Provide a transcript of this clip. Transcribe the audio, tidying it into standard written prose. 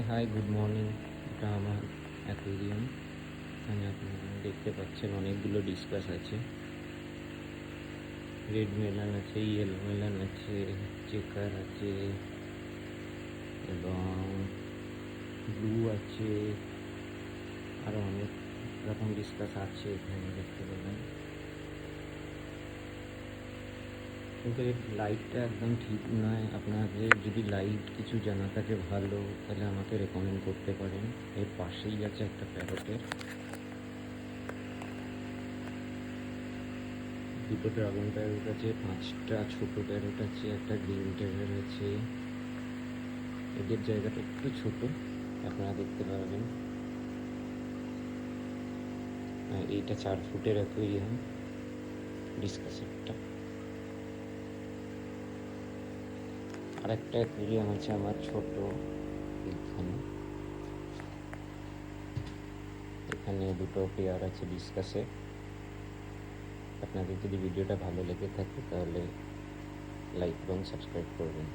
High, good morning. এটা আমার aquarium. এখানে আপনারা দেখতে পাচ্ছেন অনেকগুলো ডিসকাস আছে। রেড মেলান আছে, ইয়েলো মেলান আছে, চেকার আছে এবং ব্লু আছে, আরও অনেক রকম ডিসকাস আছে এখানে দেখতে পাবেন। কিন্তু এর লাইটটা একদম ঠিক নয়। আপনাদের যদি লাইট কিছু জানা থাকে ভালো, তাহলে আমাকে রেকমেন্ড করতে পারেন। এর পাশেই আছে একটা প্যারটের, দুটো ড্রাগন প্যারট আছে, 5টা ছোট প্যারট আছে, একটা গ্রিন টেরার আছে। এদের জায়গাটা একটু ছোট, আপনারা দেখতে পারবেন। এইটা 4 ফুটের অ্যাকুয়ারিয়াম ডিসকাসেরটা। আর একটা অ্যাকুয়ারিয়াম আছে আমার ছোট এখানে। এখানে দুটো পেয়ার আছে ডিসকাসের। আপনাদের যদি ভিডিওটা ভালো লেগে থাকে তাহলে লাইক এবং সাবস্ক্রাইব করবেন।